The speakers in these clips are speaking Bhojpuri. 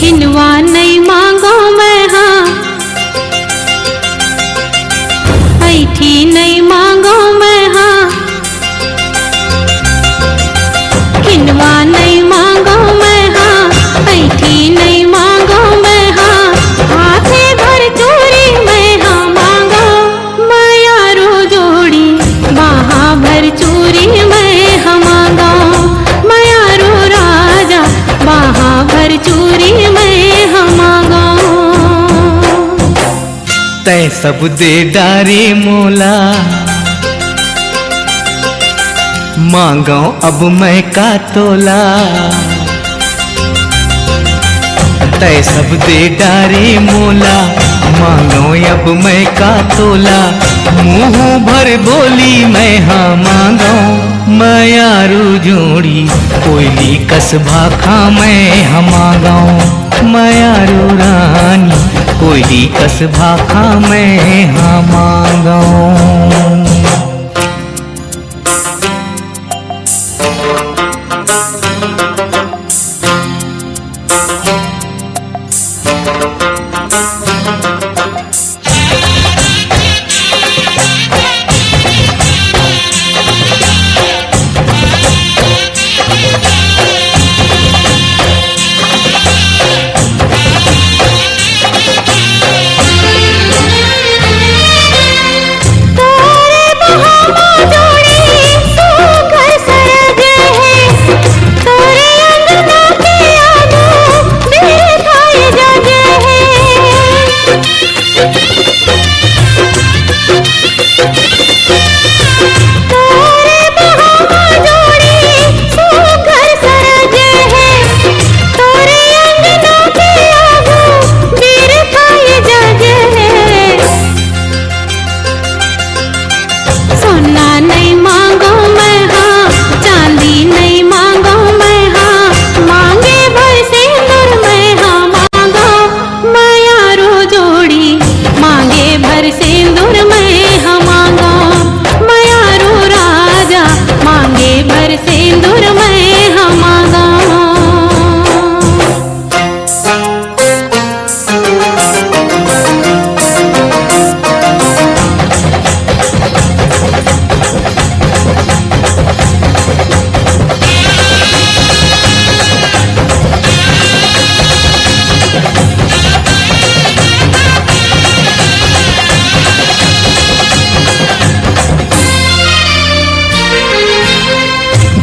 किनवा नहीं मांगो मैं हाँ, ऐठी नहीं मांगो मैं हाँ, किनवा नहीं मांगो मैं हाँ, ऐठी नहीं मांगो मैं हाँ, हाथे भर चूरी मैं हाँ मांगो, मायारू जोड़ी बाहा भर चूरी मैं हाँ मांगो, मायारू राजा बाहा भर चूरी मैं हाँ मांगो। तै सब दे डारे मोला, मांगो अब मैं का तोला। तै सब दे डारे मोला, मांगो अब मैं का तोला। मुँह भर बोली मैं हाँ मांगो, मायारू जोड़ी कोयली कस भाखा मैं हाँ मांगो, मायारू रानी कोयली कस भाखा मैं हाँ मांगो।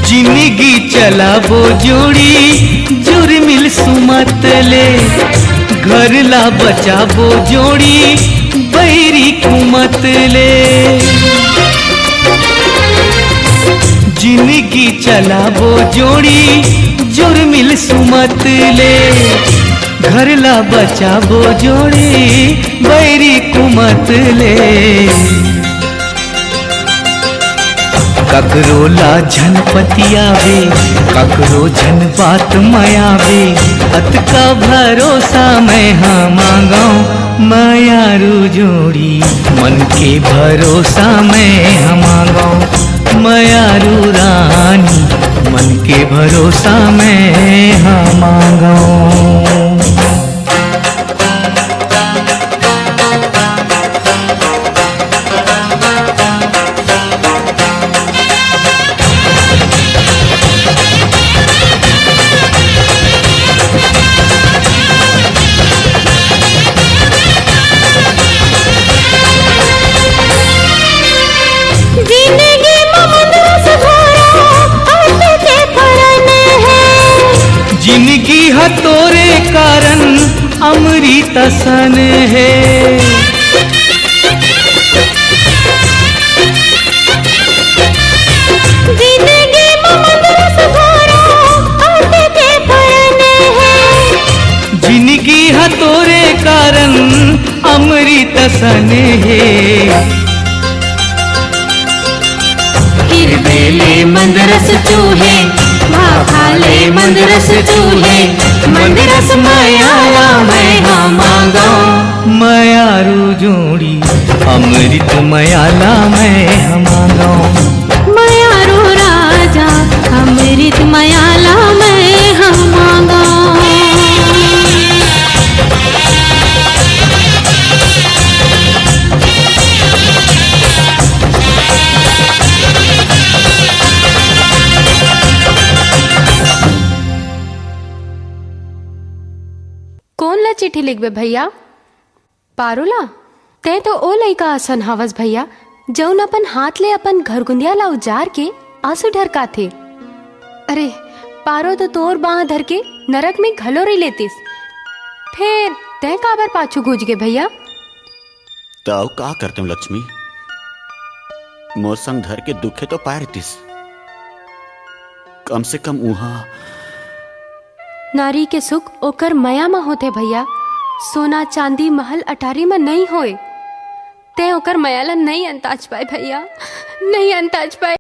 जिंदगी चलाबो जोड़ी जुर्मिल सुमत ले, घर ला बचाबो जोड़ी बैरी कुमत ले। जिंदगी चलाबो जोड़ी जुर्मिल सुमत ले, घर ला बचाबो जोड़ी बैरी कुमत ले। ककरो ला झन पतियावे, ककरो झन बात मयावे, अत का भरोसा मैं हाँ मांगो, मायारू जोड़ी मन के भरोसा मैं हाँ मांगो, मायारू रानी मन के भरोसा मैं हाँ मांगो। जिंदगी है तोरे कारण अमृत सन है, जिंदगी ममदरस घोरा आते के फरन है, जिंदगी है तोरे कारण अमृत सन है। हिरदेले मंदरस चूहे, भाखाले मंदरस चूहे, मंदरस मायाला मैं हाँ मांगो, मायारू जोड़ी अमृत मायाला मैं हाँ मांगो, मायारू राजा अमृत मायाला मैं हाँ मांगो। चिट्ठी लिखबे भैया? पारोला ते तो ओ लइका असन हवस भैया जौन अपन हाथ ले अपन घरगुंदिया ला उजार के आंसू ढरका थे। अरे पारो तो तोर बाह धर के नरक में घलो रही लेतिस, फिर तय काबर पाछू घुज गे भैया? ताऊ का करते हूँ लक्ष्मी, मोर संग धर के दुखे तो पाए रहतीस, कम से कम उहा नारी के सुख ओकर मया में होते भैया, सोना चांदी महल अटारी में नहीं होए। ते ओकर मया ला नहीं अंताज पाए भैया, नहीं अंताज पाए।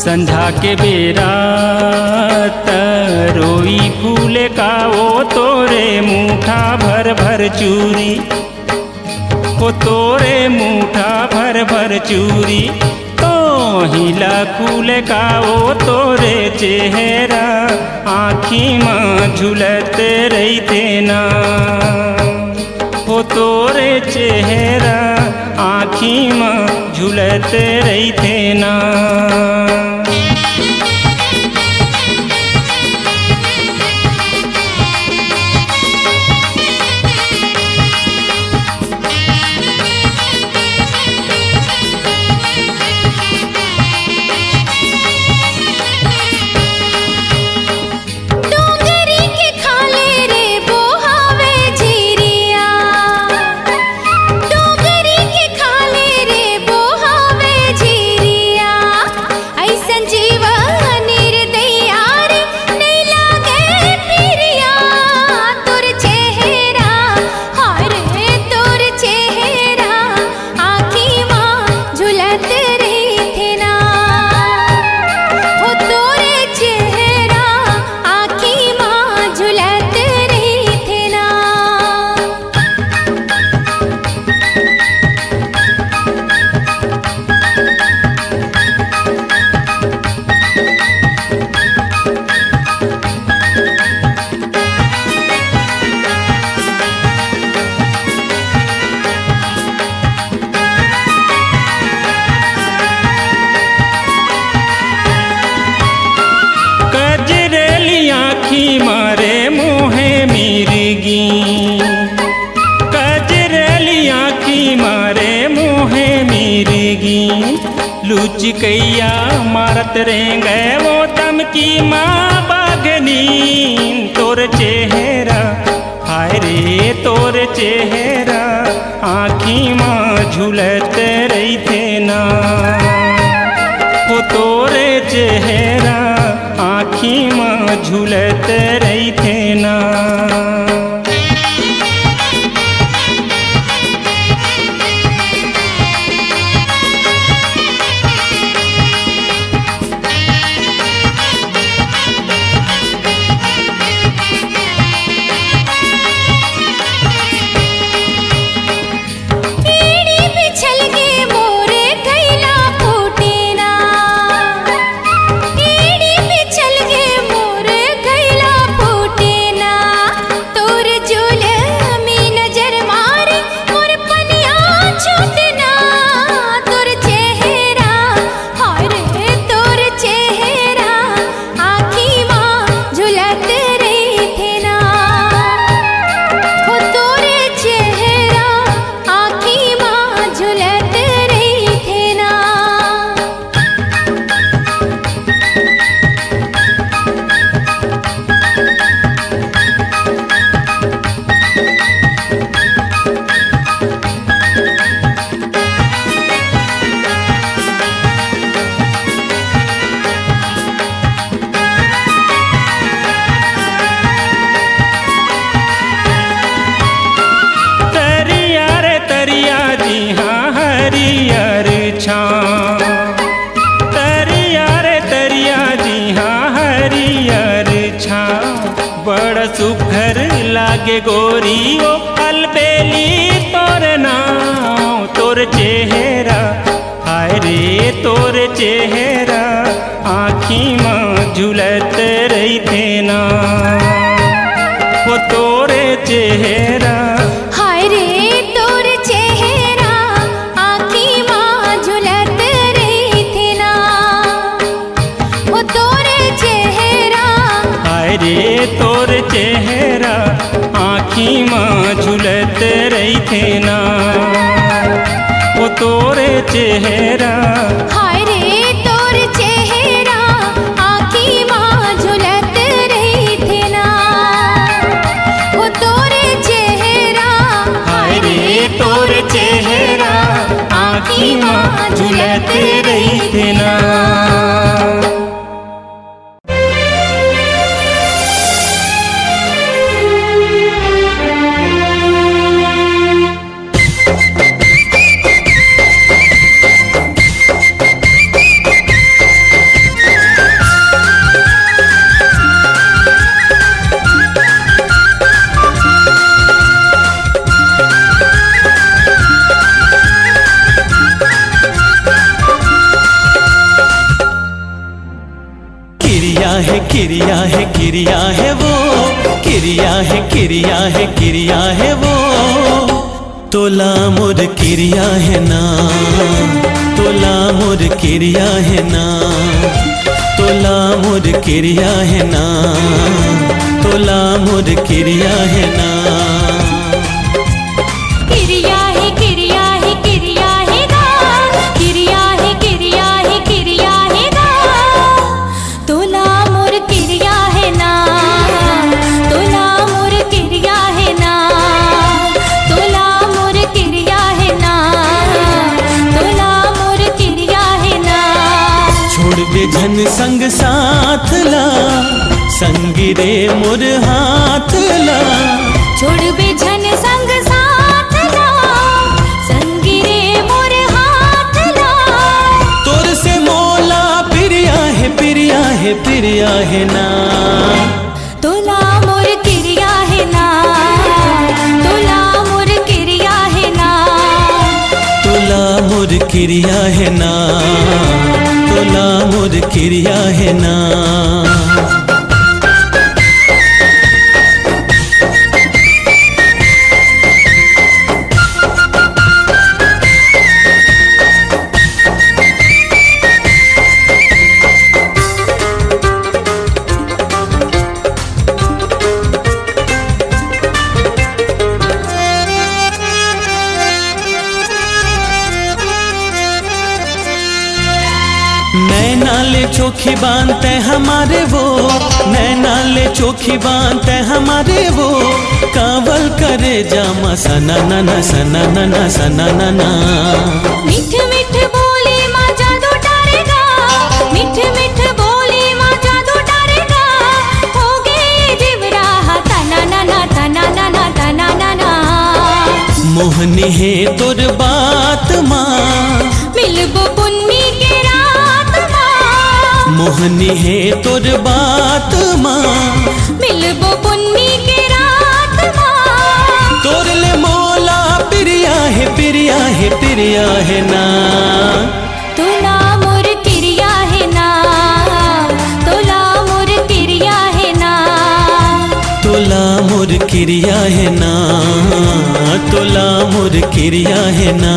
संझा के बेरा रोई फूले का वो तोरे मुठा भर भर चूरी, वो तोरे मुठा भर भर चूरी। तो हिला फूले का वो तोरे चेहरा आँखी माँ झुलत रही थे ना, वो तोरे चेहरा आँखी माँ झुलत रही थे ना। लुचकैया मारत रेंगे वो तम की माँ बागनी। तोर चेहरा हाय रे तोर चेहरा आँखी माँ झुलत रही थे ना, वो तोरे चेहरा आँखी माँ झुलत रही थे ना। तरिया रे तरिया जी हाँ हरियर छा, बड़ सुघर लागे गोरी ओ अलबेली तोर नाम। तोर चेहरा हाय रे तोर चेहरा आँखी माँ झुलत रही थे ना, वो तोरे चेहरा हाय रे तोर चेहरा आँखी माँ झुलत रही थे ना, वो तोरे चेहरा हाय रे तोर चेहरा आँखी माँ झुलत रही थे ना, वो तोरे चेहरा हाय रे तोर चेहरा आँखी माँ झुलत रही थे ना, वो तोरे चेहरा हाय रे तोर चेहरा आँखी माँ झुलत रही थे ना। किरिया है किरिया है वो, किरिया है किरिया है किरिया है वो, तोला मोर किरिया है ना, तोला मोर किरिया है ना, तोला मोर किरिया है ना, तोला मोर किरिया है ना। किरिया है किरिया है किरिया है गा, किरिया है किरिया है किरिया है गा, तोला मोर किरिया है ना, तोला मोर किरिया है ना, तोला मोर किरिया है ना, तोला मोर किरिया है ना। छोड़ दे झन संग साथ ला, संगी रे मोर हाथ ला, छोड़ बेझन संग साथ ला, संगी रे मोर हाथ ला, तोर से मोला पिरिया है पिरिया है पिरिया है ना, तोला मोर किरिया है ना, तोला मोर किरिया है ना, तोला मोर किरिया है ना, तोला मोर किरिया है ना। नैनाले चोखी बांधते हमारे वो, नैनाले चोखी बांधते हमारे वो, कावल करे जामा सना नना सना नना सना नना। मिठ मिठ बोली माँ जादू डारेगा, मिठ मिठ बोली माँ जादू डारेगा, हो गए जिवरा तना नना तना नना तना नना। मोहनी है तोर बात माँ, मिलबो पुन्नी के रात माँ, मोहनी है तोर बात माँ, मिलबो पुन्नी के रात माँ, तोर ले मोला पिरिया है पिरिया है पिरिया है ना, तोला मोर किरिया है ना, तोला मोर किरिया है ना, तोला मोर किरिया है ना, तोला मोर किरिया है ना।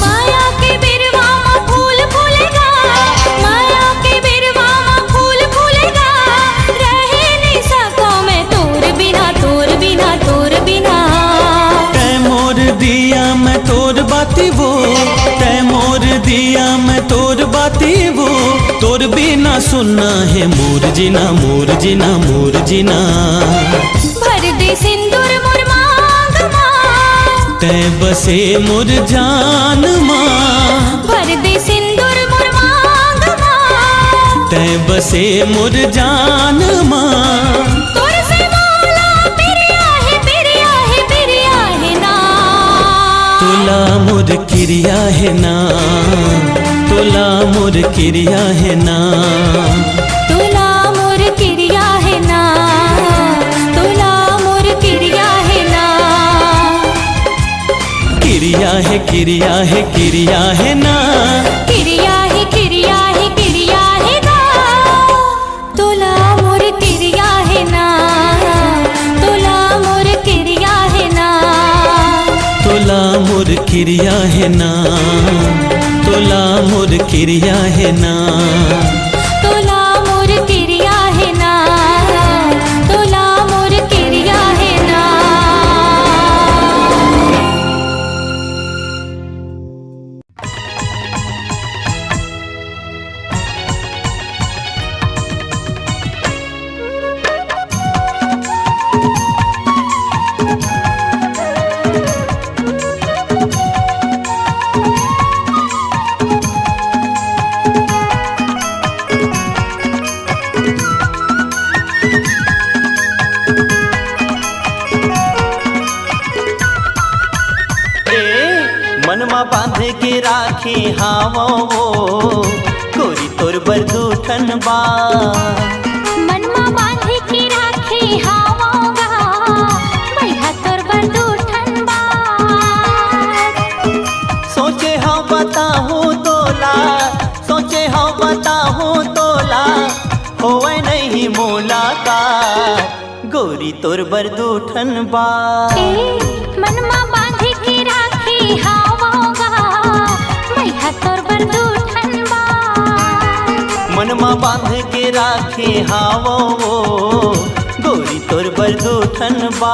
माया के बिरवा में फूल फूलेगा, माया के बिरवा में फूल फूलेगा, रहे नहीं सका मैं तोर बिना तोर बिना तोर बिना। तै मोर दिया मैं तोर बाती वो, तै मोर दिया मैं तोर बाती वो, तोर बिना सुनना है मोर जीना मोर जीना मोर जीना। भर दे सिंदूर मोर मांग माँ, तै बसे मोर जान माँ, भर दे सिंदूर मोर मांग माँ, तै बसे मोर जान माँ, तोर से बोला पिरिया है पिरिया है पिरिया है ना, तोला मोर किरिया है ना, तोला मोर किरिया है ना, तोला मोर किरिया है ना, तोला मोर किरिया है ना। किरिया है किरिया है किरिया है ना, किरिया है किरिया है किरिया है ना, तोला मोर किरिया है ना, तोला मोर किरिया है ना, तोला मोर किरिया है ना, तोला मोर किरिया है ना, तोला मोर किरिया है ना, तोला मोर किरिया है ना। के राखे हावो वो गोरी तोर बरदूठन बा। मनमा बांध के राखे हावोगा भैया तोर बरदूठन बा। सोचे हाँ बताहूँ तोला, सोचे हाँ बताहूँ तोला होवे नहीं मुलाकात गोरी तोर बरदूठन बा। मनमा बांध के राखे हावोगा भैया तोर बरदूठन बा। मनमा बांध के राखे हावो वो गोरी तोर बरदूठन बा।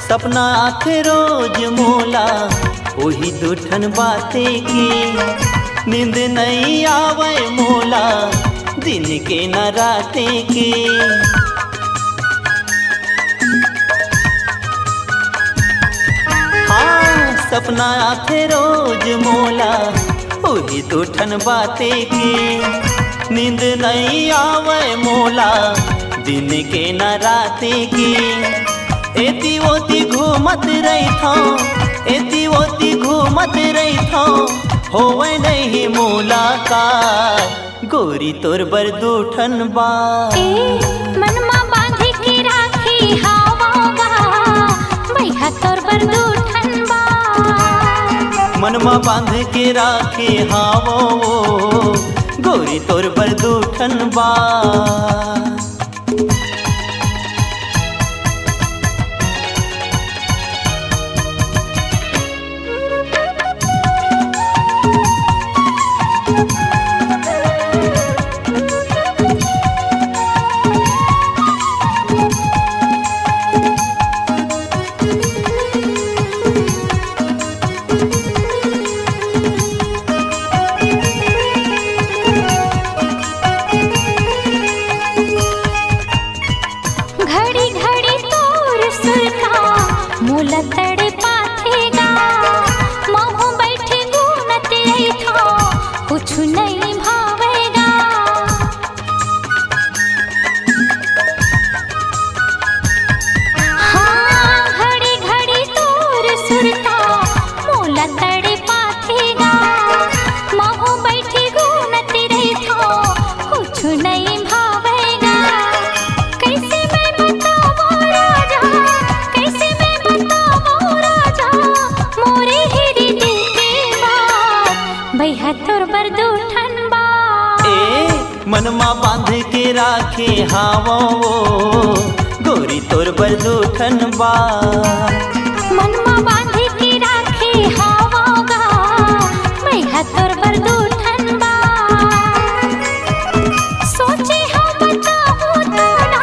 सपना आथे रोज मोला वही दूठन बाते की। नींद नहीं आवे मोला दिन के न राते के। हाँ सपना आथे रोज मोला वही दूठन बाते की। नींद नहीं आवे मोला दिन के न राते की। एती ओती घूमत रही था, एती ओती घूमत रही था होवे नहीं मुलाकात गोरी तोर बरदूठन बा। मनमा बांध के राखे हावोगा भैया तोर बरदूठन बा। मनमा बांध के राखे हावो गोरी तोर बरदूठन बा। मनमा बांध के राखे हावो गोरी तोर बरदूठन बा। मनमा बांध के राखे हावोगा भैया तोर बरदूठन बा। सोचे हाँ बताहूँ तोला,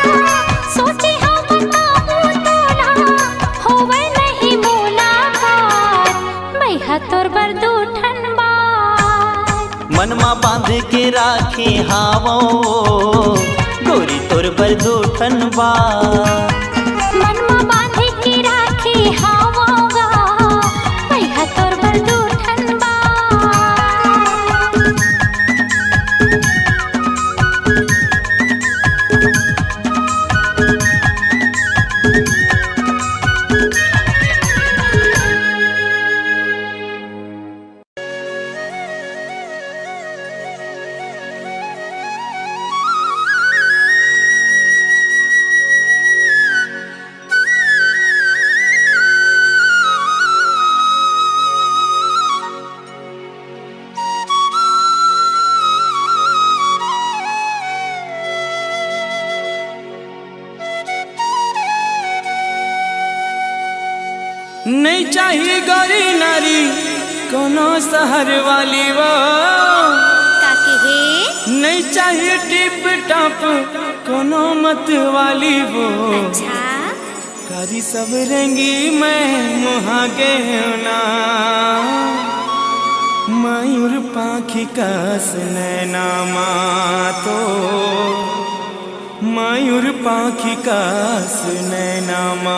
सोचे हाँ बताहूँ तोला होवे नहीं मुलाकात भैया तोर बरदूठन बा। मनमा बांध के राखे हावो गोरी तोर बरदूठन बा। मनमा बांध के राखे हावोगा भैया तोर बरदूठन बा। नहीं चाहिए गौरी नारी कोनो शहर वाली वो काके हे नहीं चाहिए टिप टॉप कोनो मत वाली वो अच्छा कारी सब रंगी मैं मुहा के ना मयूर पाखी कस नैनामा तो मयूर पाखी कस नैनामा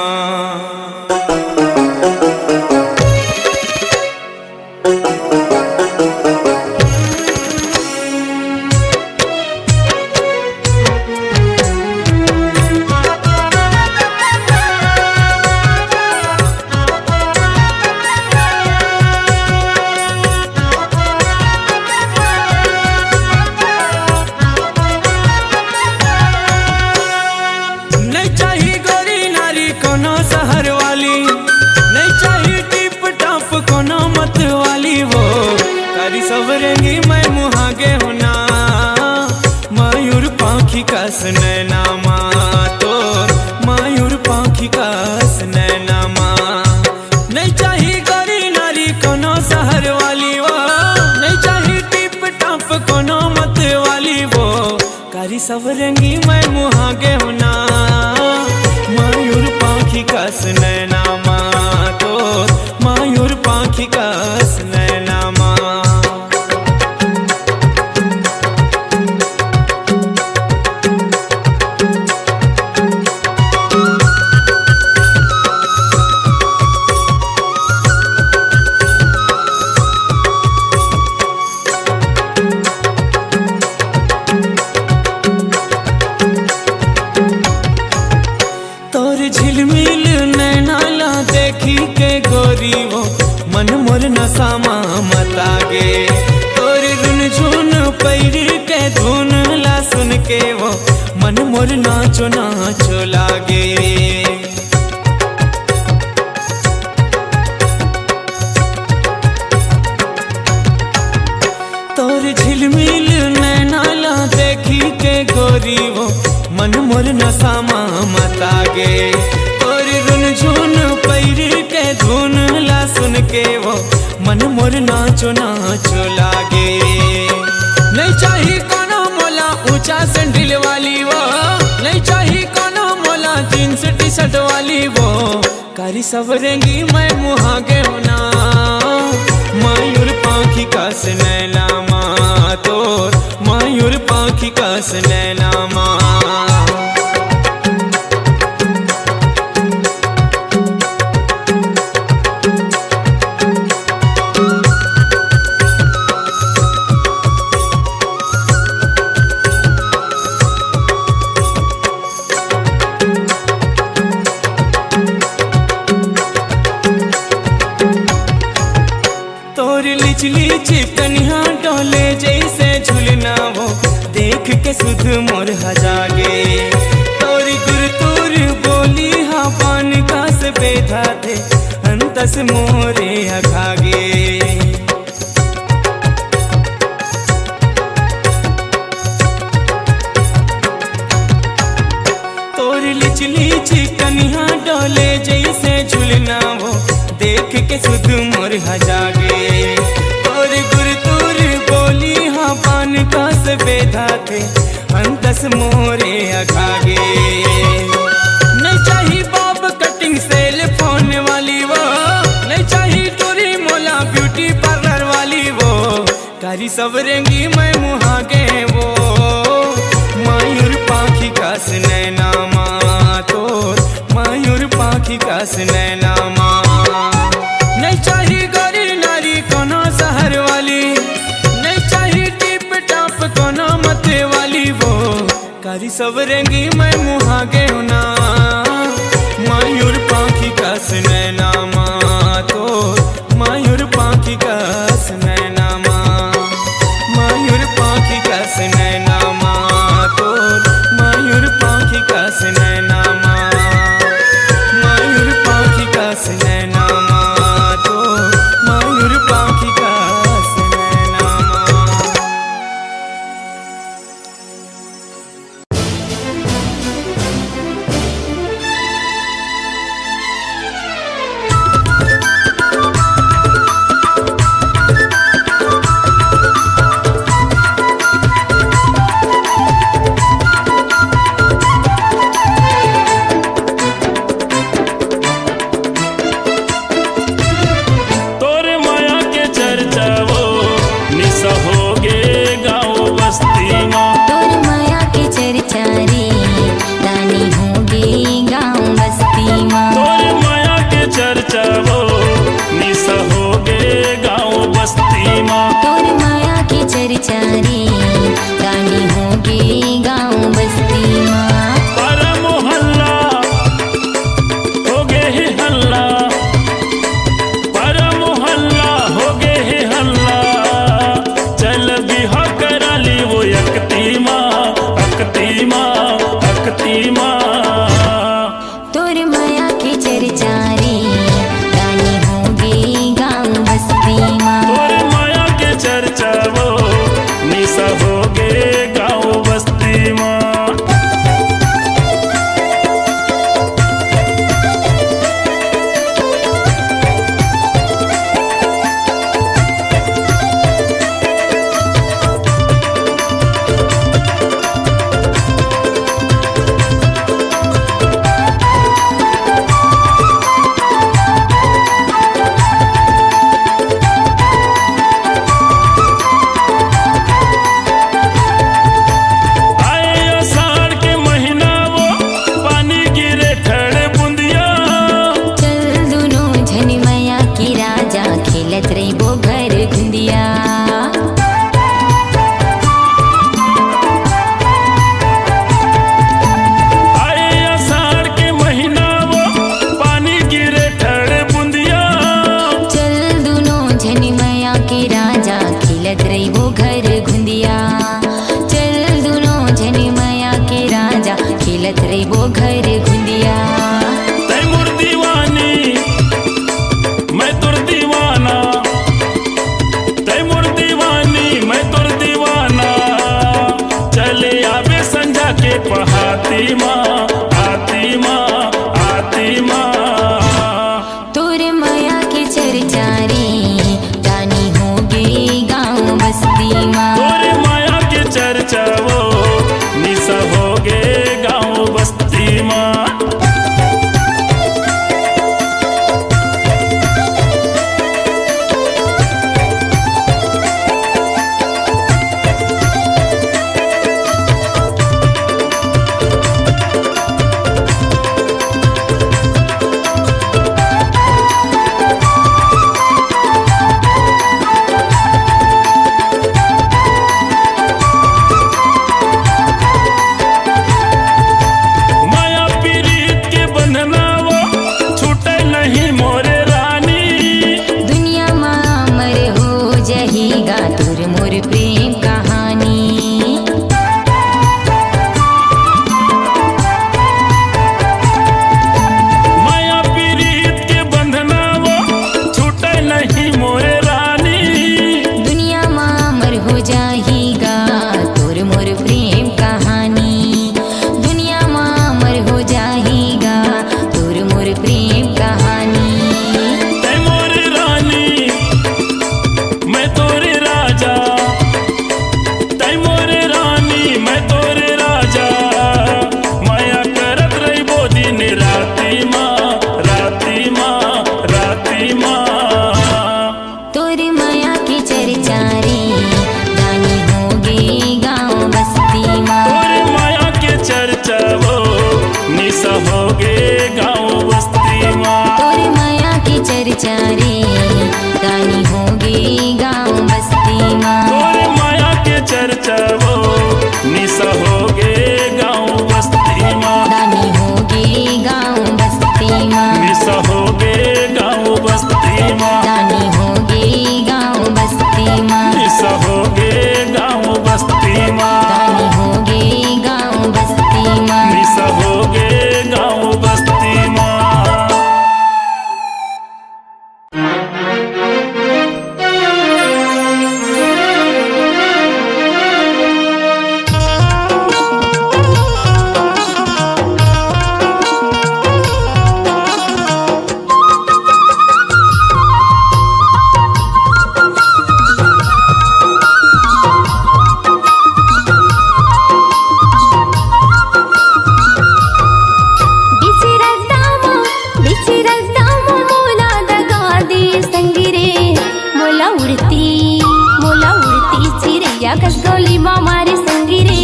सवरेंगी मैं मुहागे होना मयूर पाखी कस नैनामा तो मयूर पाखी कस नैनामा नहीं चाहिए गरी नारी कोनो शहर वाली वो नहीं चाहिए टिप टप कोनो मत वाली वो कारी सवरेंगी मैं मुहागे होना मयूर पाखी कस नैनामा तो मयूर पाखी कस नैनामा झिलमिल नैनाला देखी के गोरी वो मन मोर नसामा मतागे तोर रुन झुन पैरी के धुन ला सुन के वो मन मोर नाचो नाचो लागे तोर झिलमिल नैनाला देखी के गोरी वो मन मोर नसामा मतागे तोर रुन झुन पैरी के धुन ला सुन के वो मन मोर नाचो नाचो लागे नहीं चाहिए कोनो मोला ऊंचा सैंडल वाली वो नहीं चाहिए कोनो मोला जींस टी शर्ट वाली वो कारी सवरेंगी मैं मुहागे होना मयूर पाखी कस नैनामा तोर मयूर पाखी कस नैनामा लिचली कन्या डोले जैसे झुलना वो देख के सुध मोर हजागे तोरी गुरतुर बोली हा पान का से बेधा थे अंतस मोरे अघागे तोरी लिचली कन्या डोले जैसे झुलना वो देख के सुध मोर हजागे और गुरतुर बोली हाँ पान का से बेधा थे अंतस मोरे अघागे नहीं चाहिए बॉब कटिंग सेल फोन वाली वो नहीं चाहिए टोरी मोला ब्यूटी पार्लर वाली वो कारी सवरेंगी मैं मुहागे वो मयूर पाखी कस नैनामा तोर मयूर पाखी कस नैनामा नहीं चाहिए गरी नारी कोनो शहर वाली नहीं चाहिए टिप टप कोनो मत वाली वो कारी सवरेंगी मैं मुहागे होना मयूर पाखी कस नैनामा तोर मयूर पाखी कस नैनामा मयूर पाखी कस नैनामा तोर मयूर पाखी कस नैनामा मयूर पाखी कस नैनामा तोर मयूर पाखी कस नैनामा बस्ती माँ। तोर माया के चर्चा रे गानी होगे गाँव बस्ती माँ। पर मोहल्ला हो गे है हल्ला, पर मोहल्ला हो गे है हल्ला, चल बिहा करा ली वो अकती माँ, अकती माँ, अकती माँ। तोर माया के चर्चा रे गानी होगे गाँव बस्ती माँ। तोर माया के चर्चा वो निशा हो गे गाँव बस्ती माँ। आती माँ, आती माँ, आती माँ। तोर माया के चर्चा रे गानी होगे गाँव बस्ती माँ। तोर माया के चर्चा वो निशा हो गे गाँव बस्ती माँ। चर्चा रे गानी होगी गाँव बस्ती माँ। तोर माया के चर्चा वो निशा हो गे गाँव बस्ती माँ। गानी होगी गाँव बस्ती माँ। निशा हो गे गाँव बस्ती माँ। गानी होगी गाँव बस्ती माँ। निशा हो गे गाँव बस्ती माँ। गानी होगी गाँव बस्ती माँ। निशा हो गे गाँव बस्ती माँ। कसगोली मामारी संगी रे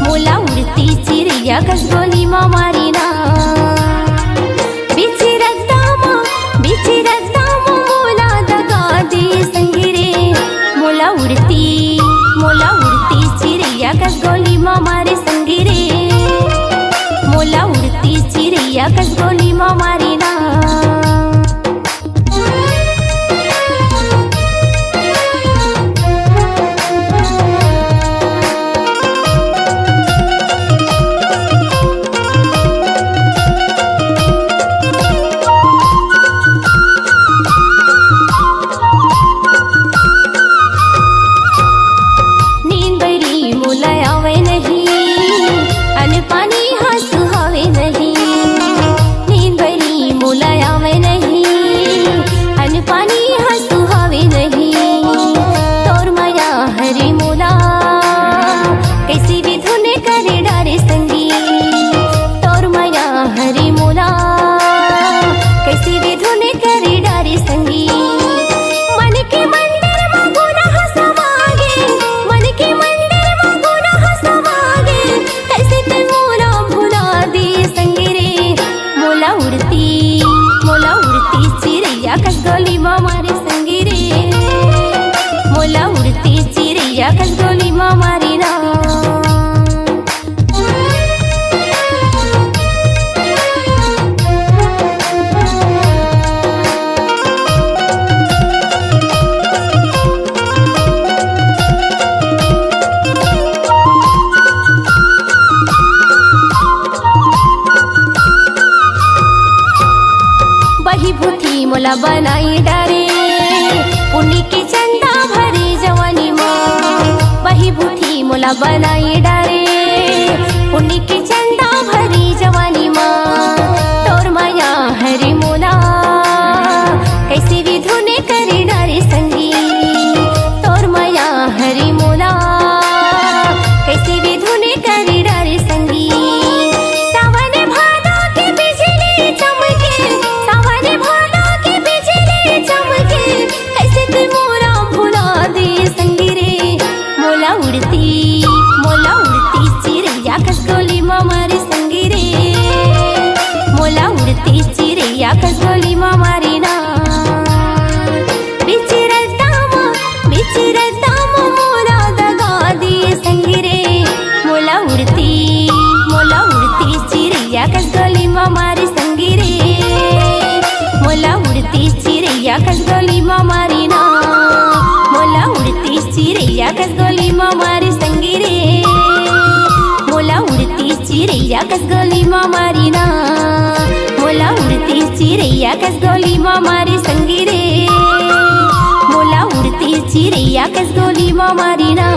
मोला उड़ती चिड़िया कसगोली मामारी ना बिची रद्दामा मोला दगा दी संगी मोला बनाई डारे पुण्य की चंदा भरी जवानी माँ वही बूढ़ी मोला बनाई डारे पुण्य की चंदा भरी जवानी माँ तोर माया हरी मोला कैसे भी धुने करे डारे संगी तोर माया हरी मोला कैसे भी धुने करे डारे संगी सावन भादो के बिजली चमके सावन भादो के बिजली चमके कैसे तू मोरा भुला दे संगी रे मोला उड़ती चिड़ैया खसगोली मारी संगी रे मोला उड़ती चिड़ैया खसगोली मारी ना बिचिरता मोला दगा दिए संगी रे मोला उड़ती चिड़ैया खसगोली मारी संगी रे मोला उड़ती चिड़ैया खसगोली मारी ना मोला उड़ती चिड़ैया खसगोली मारी संगी रे मोला उड़ती चिड़ैया खसगोली मारी ना मोला उड़ती चिड़ैया खसगोली मारी संगी रे मोला उड़ती चिड़ैया खसगोली मारी ना।